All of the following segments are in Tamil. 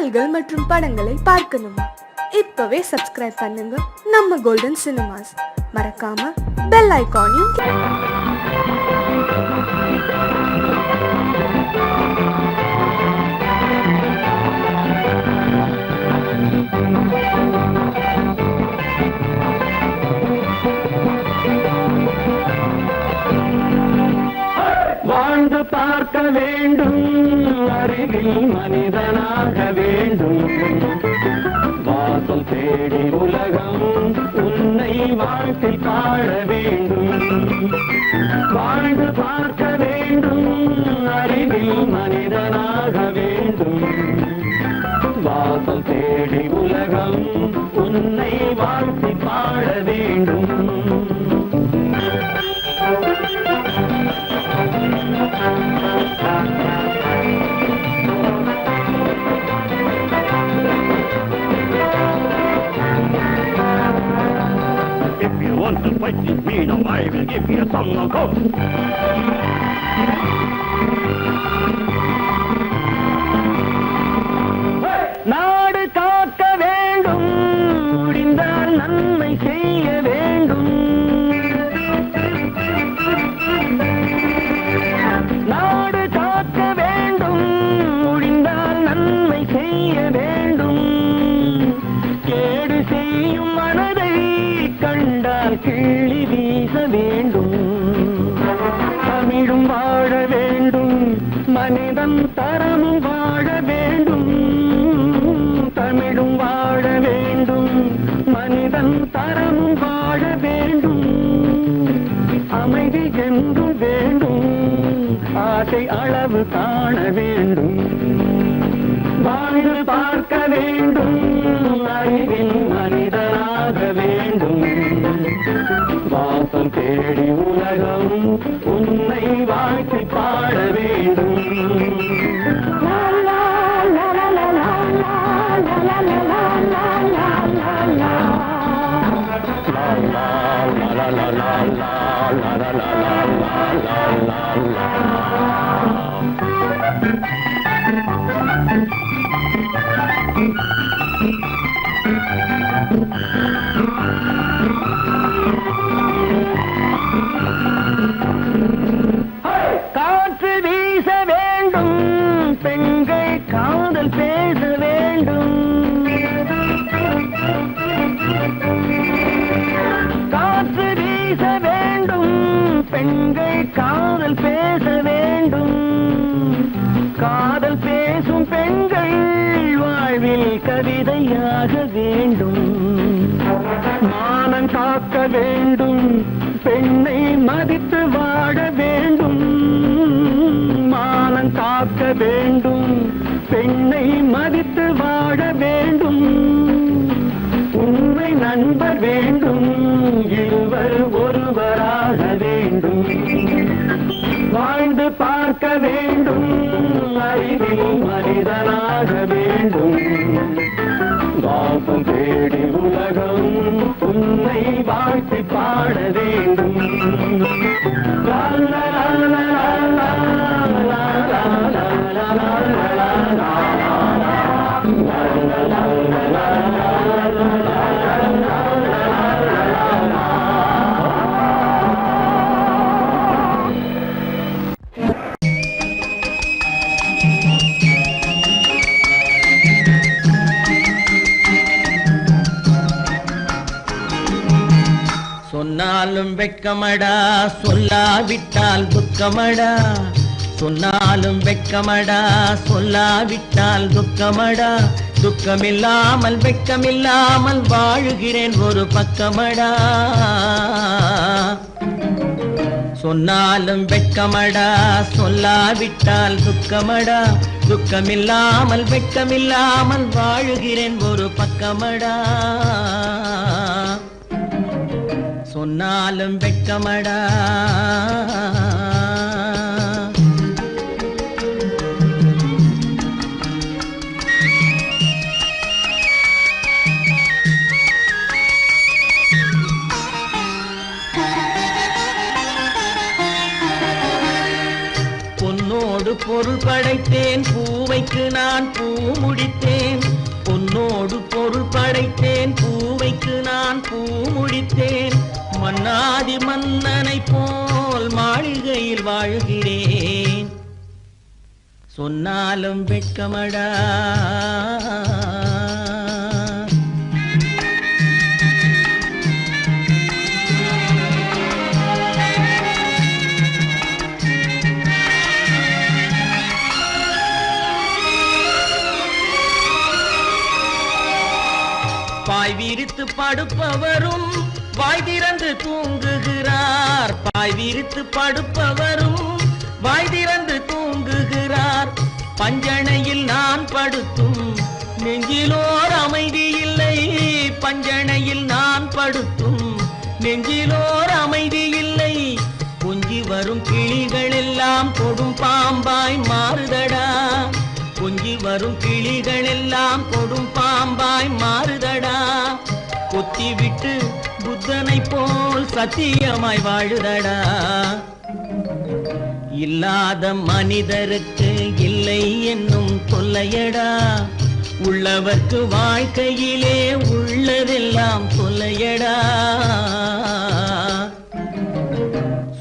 பாடல்கள் மற்றும் படங்களை பார்க்கணுமா? இப்பவே சப்ஸ்கிரைப் பண்ணுங்க நம்ம கோல்டன் சினிமாஸ். மறக்காம பெல் ஐகானையும் வாழ்ந்து பார்க்க வேண்டும், அறிவில் மனிதனாக வேண்டும், வாசல் தேடி உலகம் உன்னை வாழ்க்கை பாட வேண்டும். வாழ்ந்து பார்க்க வேண்டும், அறிவில் மனிதனாக வேண்டும், வாசல் தேடி உலகம் உன்னை வாழ்க்கை பாட வேண்டும். If you want to fight with me, now I will give you a song of hope. நாடு காக்க வேண்டும், முடிந்தால் நன்மை செய்ய வேண்டும். நாடு காக்க வேண்டும், முடிந்தால் நன்மை செய்ய வேண்டும். கேடு செய்யும் மனதை கண்டால் கிள்ளி வீச வேண்டும். தமிழும் வாழ வேண்டும், மனிதன் தரமும் வாழ வேண்டும். தமிழும் வாழ வேண்டும், மனிதன் தரமும் வாழ வேண்டும். அமைதி என்றும் வேண்டும், ஆசை அளவு காண வேண்டும். வாழ்ந்து பார்க்க வேண்டும், அறிவில் மனிதனாக வேண்டும், வாசம் தேடி உலகம் உன்னை வாழ்க்கை பாட வேண்டும். காற்று வீச வேண்டும், பெண்கள் காதல் பேச வேண்டும். காற்று வீச வேண்டும், பெண்கள் காதல் பேச வேண்டும். காதல் பேசும் பெண்கள் வாழ்வில் கவிதையாக வேண்டும். மானம் காக்க வேண்டும், பெண்ணை மதித்து வாழ வேண்டும். மானம் காக்க வேண்டும், பெண்ணை மதித்து வாழ வேண்டும். உண்மை நண்பர் வேண்டும், இருவர் ஒருவராக வேண்டும். வாழ்ந்து பார்க்க வேண்டும், அறிவில் மனிதனாக வேண்டும், வாசம் தேடி உலகம் உன்னை வாழ்த்தி பாட வேண்டும். லா லா லா லா லா லா லா லா லா லா. சொன்னாலும் வெட்கமடா, சொல்லாவிட்டால் துக்கமடா. சொன்னாலும் வெட்கமடா, சொல்லாவிட்டால் துக்கமடா. துக்கமில்லாமல் வெட்கமில்லாமல் வாழுகிறேன் ஒரு பக்கமடா. சொன்னாலும் வெட்கமடா, சொல்லாவிட்டால் துக்கமடா. துக்கமில்லாமல் வெட்கமில்லாமல் வாழுகிறேன் ஒரு பக்கமடா. சொன்னாலும் வெட்கமடா. பொன்னோடு பொருள் படைத்தேன், பூவைக்கு நான் பூ முடித்தேன். நான் பூ முடித்தேன். மன்னாதி மன்னனை போல் மாளிகையில் வாழ்கிறேன். சொன்னாலும் வெட்கமடா. பாய் விரித்து படுப்பவரும் வாய் திறந்து தூங்குகிறார். பாய் விரித்து படுப்பவரும் வாய் திறந்து தூங்குகிறார். பஞ்சணையில் நான் படுத்தும் நெஞ்சிலோர் அமைதி இல்லை. பஞ்சணையில் நான் படுத்தும் நெஞ்சிலோர் அமைதி இல்லை. கொஞ்சி வரும் கிளிகள் எல்லாம் கொடும் பாம்பாய் மாறுதடா. கொஞ்சி வரும் கிளிகள் எல்லாம் கொடும் பாம்பாய் மாறுதடா. கொத்தி விட்டு புத்தனை போல் சத்தியமாய் வாழுதடா. இல்லாத மனிதருக்கு இல்லை என்னும் தொல்லையடா. உள்ளவர்க்கு வாழ்க்கையிலே உள்ளதெல்லாம் தொல்லையடா.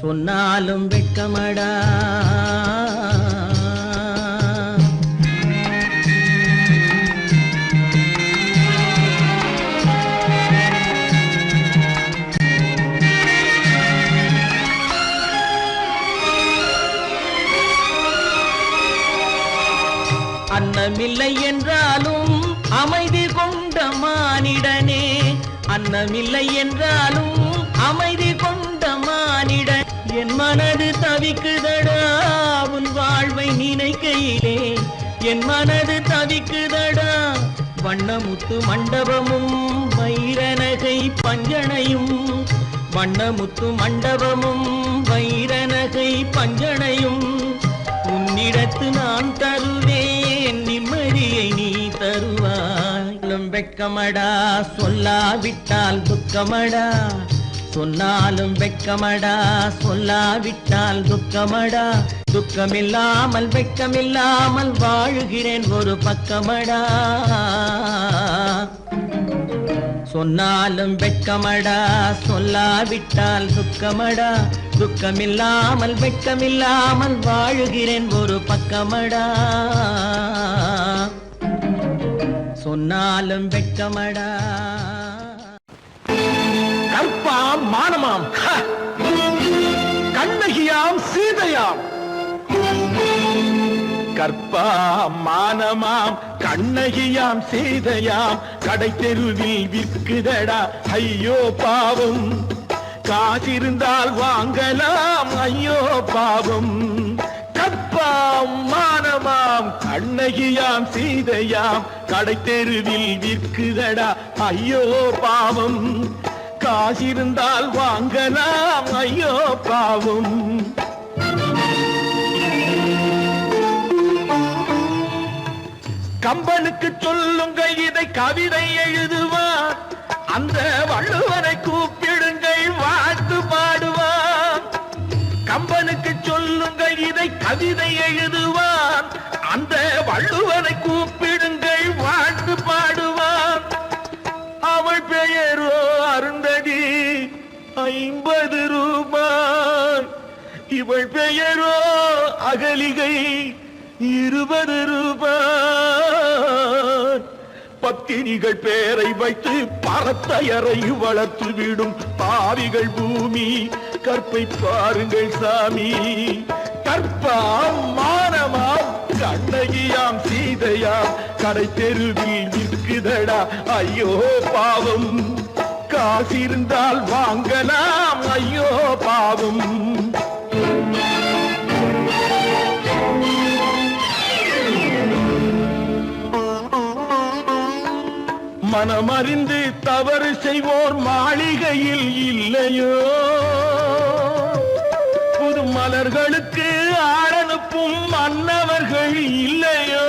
சொன்னாலும் வெட்கமடா. அன்னமில்லை என்றாலும் அமைதி கொண்ட மானிடனே. அன்னமில்லை என்றாலும் அமைதி கொண்ட மானிடன். என் மனது தவிக்குதடா உன் வாழ்வை நினைக்கையிலே. என் மனது தவிக்குதடா. வண்ணமுத்து மண்டபமும் வைரநகை பஞ்சனையும். வண்ணமுத்து மண்டபமும் வைரநகை பஞ்சனையும் உன்னிடத்து நான் தருவேன். நிம்மதியை நீ தருவாய். வெட்கமடா சொல்லாவிட்டால் துக்கமடா. சொன்னாலும் வெட்கமடா சொல்லாவிட்டால் துக்கமடா. துக்கமில்லாமல் வெட்கமில்லாமல் வாழுகிறேன் ஒரு பக்கமடா. சொன்னாலும் வெட்கமடா சொல்லாவிட்டால் துக்கமடா. துக்கமில்லாமல் வெட்கமில்லாமல் வாழுகிறேன் ஒரு பக்கமடா. சொன்னாலும் வெட்கமடா. கற்பாம் மானமாம் கண்ணகியாம் சீதையாம். கற்பாம் மானமாம் கண்ணகியாம் சீதையாம். கடை தெருவில் விற்குதடா ஐயோ பாவம். காசிருந்தால் வாங்கலாம் ஐயோ பாவம். கற்பாம் மானமாம் கண்ணகியாம் சீதையாம். கடை தெருவில் விற்குதடா ஐயோ பாவம். காசிருந்தால் வாங்கலாம் ஐயோ பாவம். கம்பனுக்கு சொல்லுங்கள் இதை கவிதை எழுதுவார். அந்த வள்ளுவனை கூப்பிடுங்கள் வாழ்த்து பாடுவார். கம்பனுக்கு சொல்லுங்கள் இதை கவிதை எழுதுவார். அந்த வள்ளுவனை கூப்பிடுங்கள் வாழ்த்து பாடுவார். அவள் பெயரோ அருந்ததி 50 ரூபாய். இவள் பெயரோ அகலிகை 20 ரூபாய். பத்தினிகள் பேரை வைத்து பரத்தையரை வளர்த்து விடும் பாவிகள் பூமி. கற்பை பாருங்கள் சாமி. கற்பாம் மானமாம் கண்ணகியாம் சீதையாம். கடை தெருவில் விற்குதடா ஐயோ பாவம். காசிருந்தால் வாங்கலாம் ஐயோ பாவம். மனமறிந்து தவறு செய்வோர் மாளிகையில் இல்லையோ. புது மலர்களுக்கு ஆளனுப்பும் மன்னவர்கள் இல்லையோ.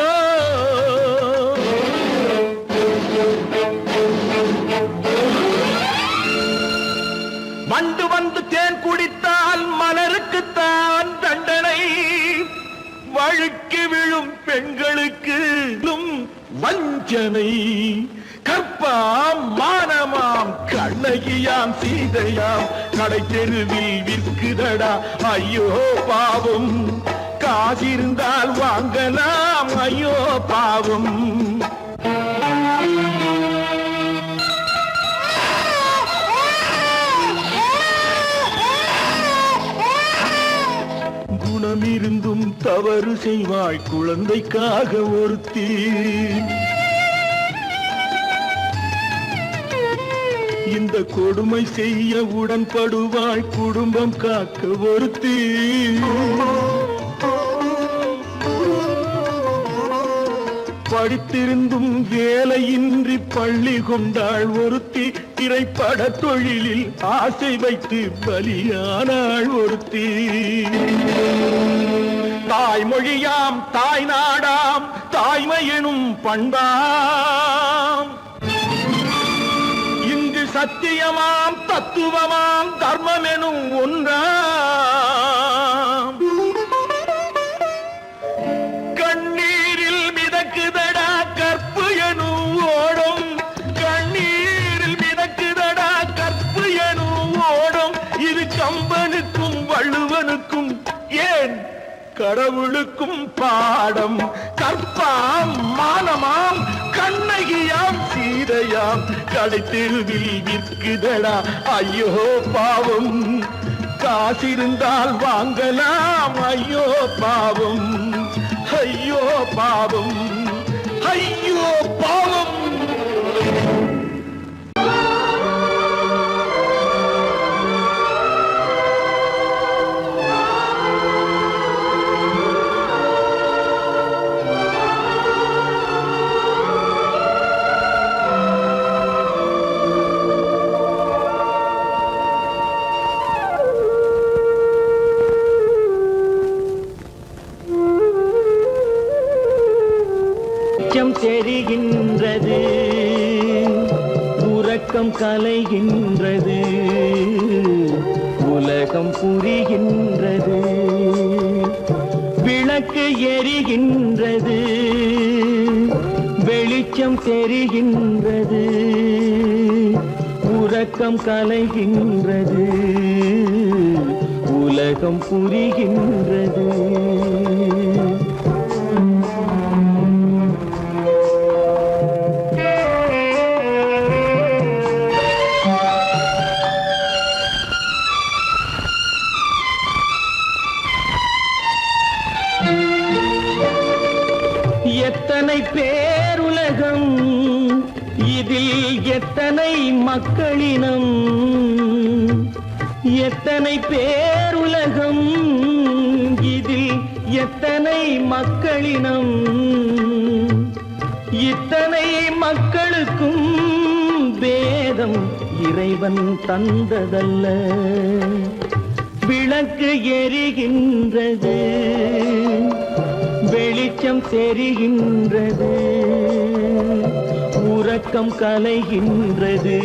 வண்டு வந்து தேன் குடித்தால் மலருக்குத்தான் தண்டனை. வழுக்கி விழும் பெண்களுக்கு வஞ்ச வஞ்சனை கற்பாம் மானமாம் கண்ணகியாம் சீதையாம் கடை தெருவில் விற்குதடா ஐயோ பாவம் காசிருந்தால் வாங்கலாம் ஐயோ பாவம் குணமிருந்தும் தவறு செய்வாய் குழந்தைக்காக ஒருத்தி இந்த கொடுமை செய்ய உடன்படுவாய் குடும்பம் காக்க ஒருத்தி படித்திருந்தும் வேலையின்றி பள்ளி கொண்டாள் ஒருத்தி திரைப்பட தொழிலில் ஆசை வைத்து பலியானாள் ஒருத்தி தாய்மொழியாம் தாய் நாடாம் தாய்மை எனும் பண்பாம் இங்கு சத்தியமாம் தத்துவமாம் தர்மம் எனும் ஒன்றாம் கண்ணீரில் மிதக்குதடா கற்பு எனும் ஓடும் கண்ணீரில் மிதக்குதடா கற்பு எனும் ஓடும் இது கம்பனுக்கும் வள்ளுவனுக்கும் ஏன் கடவுளுக்கும் பாடம் கற்பாம் மானமாம் கண்ணகியாம் சீதையாம் கடை தெருவில் விற்குதடா ஐயோ பாவம் காசிருந்தால் வாங்கலாம் ஐயோ பாவம் ஐயோ பாவம் ஐயோ பாவம் தெரிகின்றது உறக்கம் கலைகின்றது உலகம் புரிகின்றது விளக்கு எரிகின்றது வெளிச்சம் தெரிகின்றது உறக்கம் கலைகின்றது உலகம் புரிகின்றது எத்தனை பேருலகம் இதில் எத்தனை மக்களினம் எத்தனை பேருலகம் இதில் எத்தனை மக்களினம் இத்தனை மக்களுக்கும் வேதம் இறைவன் தந்ததல்ல விளக்கு எரிகின்றது வெளிச்சம் தெரிகின்றது உறக்கம் கலைகின்றது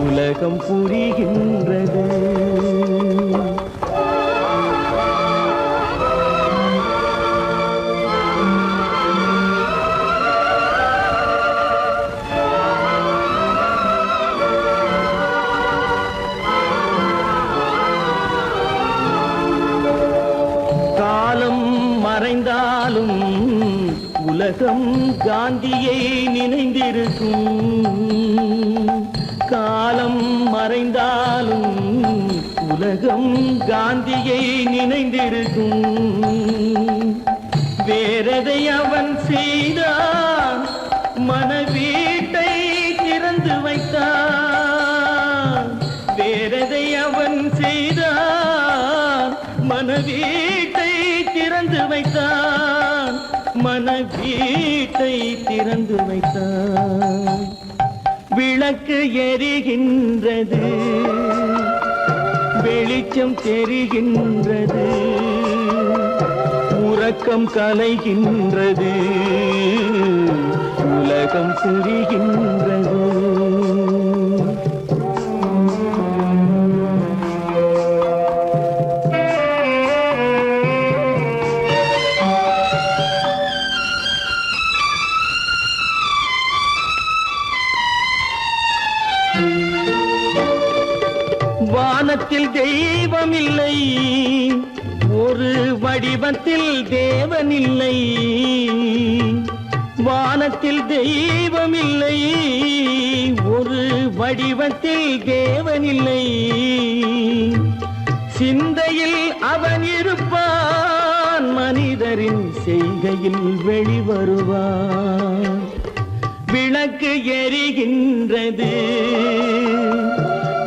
உலகம் புரிகின்றது மறைந்தாலும் உலகம் காந்தியை நினைந்திருக்கும் காலம் மறைந்தாலும் உலகம் காந்தியை நினைந்திருக்கும் வேறதை அவன் செய்தான் மனவீட்டை திறந்து வைத்தான் வேறதை அவன் செய்தான் மனவீட்டை திறந்து வைத்தான் மனவீட்டை திறந்து வைத்தான் விளக்கு எரிகின்றது வெளிச்சம் தெரிகின்றது உறக்கம் கலைகின்றது உலகம் புரிகின்றது வானத்தில் தெய்வம் இல்லை, ஒரு வடிவத்தில் தேவன் இல்லை. வானத்தில் தெய்வம் இல்லை, ஒரு வடிவத்தில் தேவன் இல்லை. சிந்தையில் அவன் இருப்பான், மனிதரின் செய்கையில் வெளிவருவான். விளக்கு எரிகின்றது,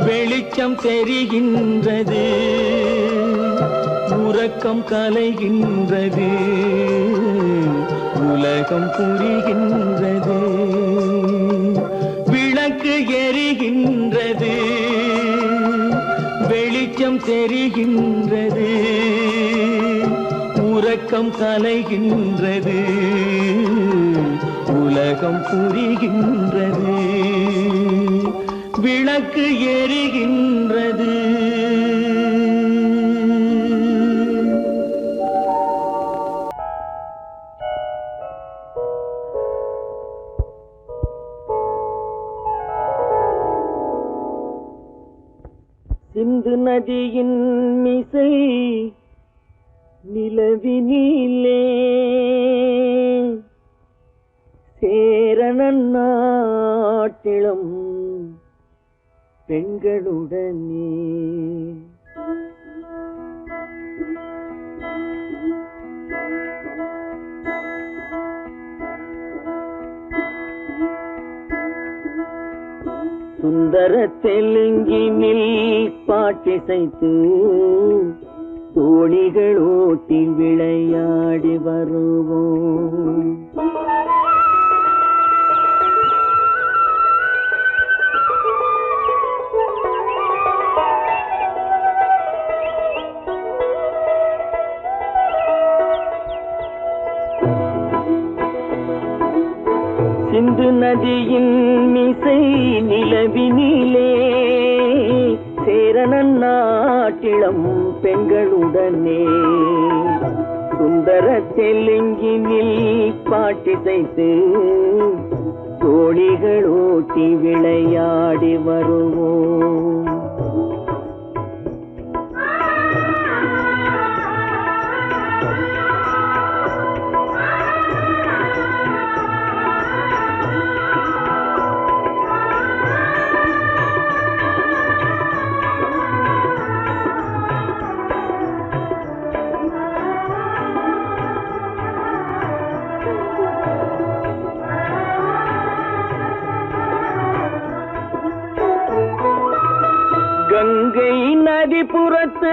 வெளிச்சம் தெரிகின்றது, உறக்கம் கலைகின்றது, உலகம் புரிகின்றது. விளக்கு எரிகின்றது, வெளிச்சம் தெரிகின்றது, உறக்கம் கலைகின்றது, உலகம் புரிகின்றது. விளக்கு எரிகின்றது. சிந்து நதியின் மிசை நிலவினிலே சேரணன் நாட்டிளம் பெண்களுடனே சுந்தர தெலுங்கினில் பாட்டிசைத்து தோணிகள் ஓட்டி விளையாடி வருவோம். சிந்து நதியின் மிசை நிலவினிலே சேரணன் நாட்டிளம் பெண்களுடனே சுந்தர தெலுங்கினில் பாட்டிசைத்து தோணிகள் ஓட்டி விளையாடி வருவோம். கங்கை நதிபுறத்து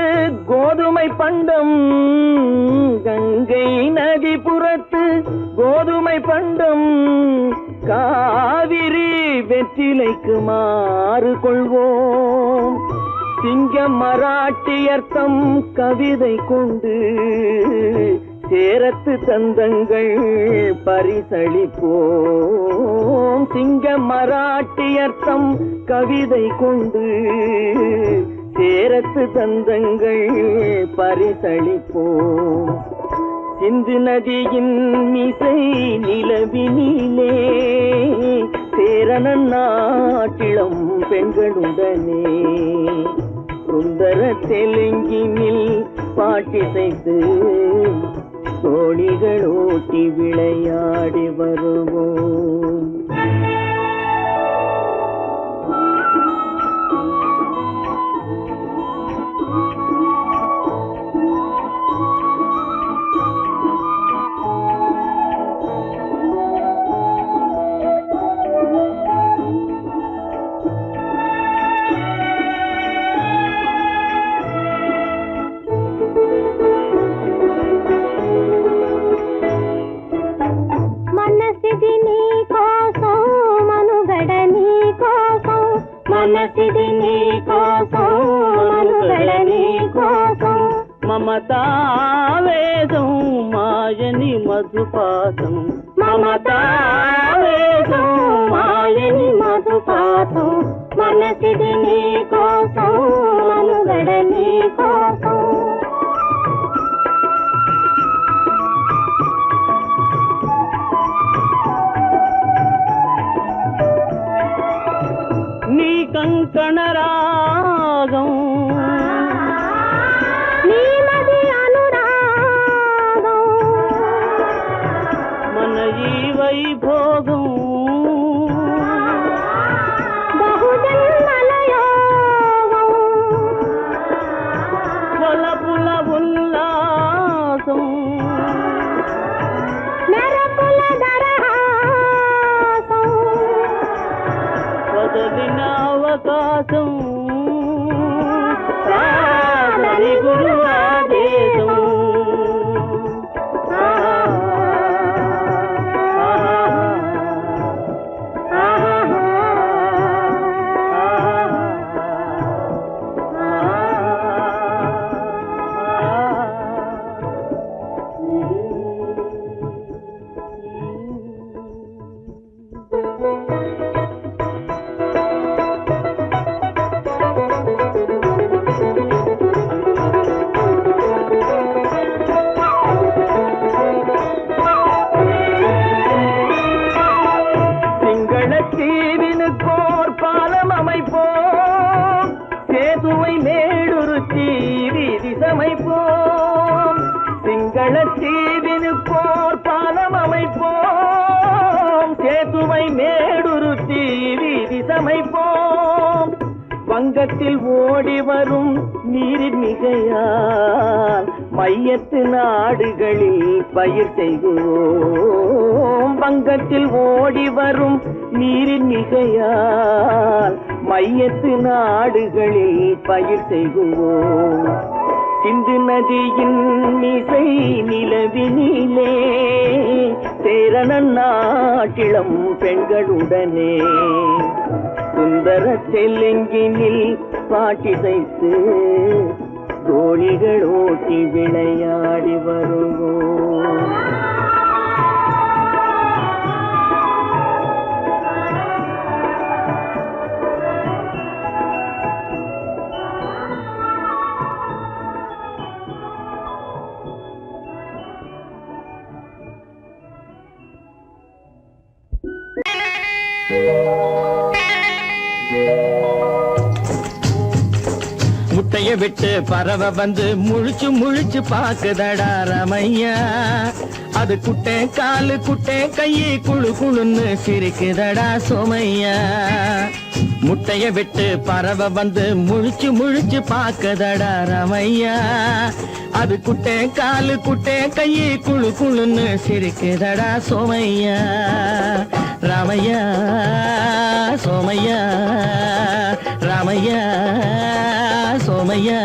கோதுமை பண்டம், கங்கை நதிபுறத்து கோதுமை பண்டம், காவிரி வெற்றிலைக்கு மாறு கொள்வோம். சிங்க மராட்டியர்த்தம் கவிதை கொண்டு சேரத்து தந்தங்கள் பரிசளிப்போம். சிங்க மராட்டியர்த்தம் கவிதை கொண்டு சேரத்து தந்தங்கள் பரிசளிப்போம். சிந்து நதியின் மிசை நிலவினிலே சேரணன் நாட்டிளம் பெண்களுடனே சுந்தர தெலுங்கினில் பாட்டிசைத்து தோணிகள் ஓட்டி விளையாடி வருவோம். మనసిది నీ కోసం మనుగడ నీ కోసం మమతావేదం మాయని మధుపాతం మమతావేదం మాయని మధుపాతం మనసిది నీ కోసం మనుగడ నీ కోసం కంకణ రాగం వైభోగం బహుజన్మలయోగం కొలపుల ఉల్లాసం మెరపుల దరహాసం వదలిన అవకాశం కాదని గురు ఆదేశం தீவினுக்கோர் பாலம் அமைப்போம் சேதுவை மேடுருத்தி வீதி சமைப்போம் சிங்கள தீவினுக்கோர் பாலம் அமைப்போம் சேதுவை மேடுருத்தி வீதி சமைப்போம் வங்கத்தில் ஓடி வரும் நீரின் மிகையால் மையத்து நாடுகளில் பயிர் செய்வோம் வங்கத்தில் ஓடி வரும் நீரின் மிகையால் மையத்து நாடுகளில் பயிர் செய்வோம் சிந்து நதியின் மிசை நிலவினிலே சேரணன் நாட்டிளம் பெண்களுடனே சுந்தர தெலுங்கினில் பாட்டிசைத்து தோழிகள் ஓட்டி விளையாடி வருவோம் முட்டைய விட்டு பறவை வந்து முழிச்சு முழிச்சு பாக்குதடா ரமையா அது குட்டை காலு குட்டை கையை குழு குழுன்னு சிரிக்குதடா சோமையா முட்டைய விட்டு பறவை வந்து முழிச்சு முழிச்சு பாக்குதடா ரமையா அது குட்டை காலு குட்டை கையை குழு குழுன்னு சிரிக்குதடா சோமையா ராமையா சோமையா ராமையா சோமையா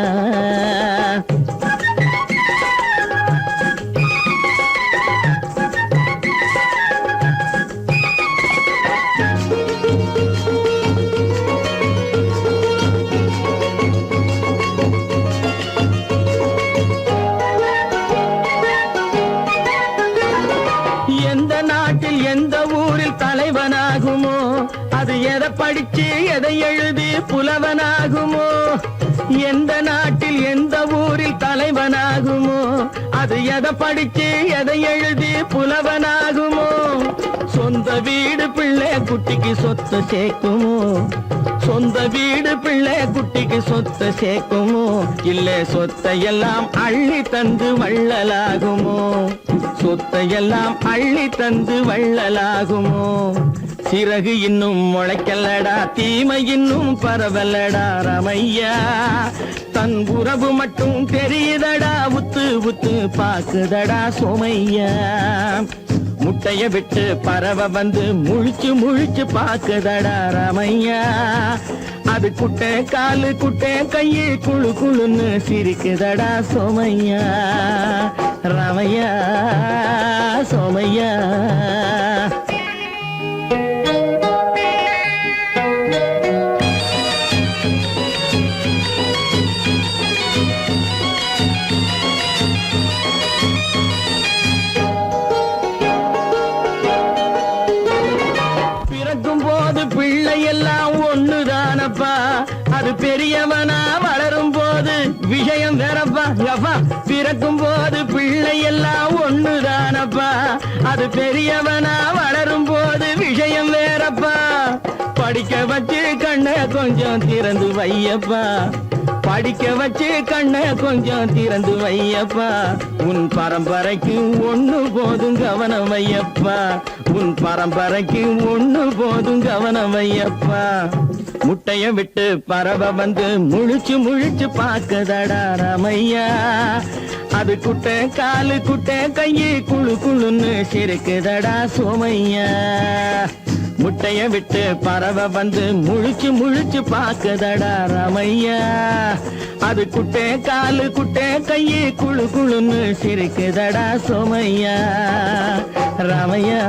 எந்த நாட்டில் எந்த ஊரில் தலைவனாகுமோ அது எதை படிச்சு எதை எழுதி புலவனாகுமோ எந்த நாட்டில் எந்த ஊரில் தலைவனாகுமோ அது எதை படிச்சு எதை எழுதி புலவனாகுமோ சொந்த வீடு பிள்ளை குட்டிக்கு சொத்து சேர்க்குமோ சொந்த வீடு பிள்ளை குட்டிக்கு சொத்து சேர்க்குமோ இல்ல சொத்தையெல்லாம் அள்ளி தந்து வள்ளலாகுமோ சொத்தையெல்லாம் அள்ளி தந்து வள்ளலாகுமோ சிறகு இன்னும் முளைக்கல்லடா தீமை இன்னும் பரவலடா ரமையா தன் உறவு மட்டும் தெரியுதடா உத்து உத்து பாக்குதடா சோமையா முட்டைய விட்டு பறவை வந்து முழிச்சு முழிச்சு பாக்குதடா ரமையா அது குட்டை காலு குட்டை கையை குழு குழுன்னு சிரிக்குதடா சோமையா ரமையா சோமையா எல்லாம் ஒண்ணுதானப்பா அது பெரியவனா வளரும் போது விஷயம் வேறப்பா அப்பா பிறக்கும் போது பிள்ளை எல்லாம் ஒண்ணுதானப்பா அது பெரியவனா வளரும் போது விஷயம் வேறப்பா படிக்க வச்சு கண்ணை கொஞ்சம் திறந்து வையப்பா, படிக்க வச்சு கண்ண கொஞ்சம் திறந்து வையப்பா, உன் பரம்பரைக்கு ஒண்ணு போதும் கவனம் வையப்பா, உன் பரம்பரைக்கு ஒண்ணு போதும் கவனம் வையப்பா. முட்டைய விட்டு பறவை வந்து முழிச்சு முழிச்சு பாக்குதடா ராமையா, அது குட்டை காலு குட்டை கையு குழு குழுன்னு சிரிக்குதடா சோமையா. முட்டைய விட்டு பறவை வந்து முழிச்சு முழிச்சு பாக்குதடா ராமையா, அது குட்டை காலு குட்டை கையு குழு குழுன்னு சிரிக்குதடா சோமையா ராமையா.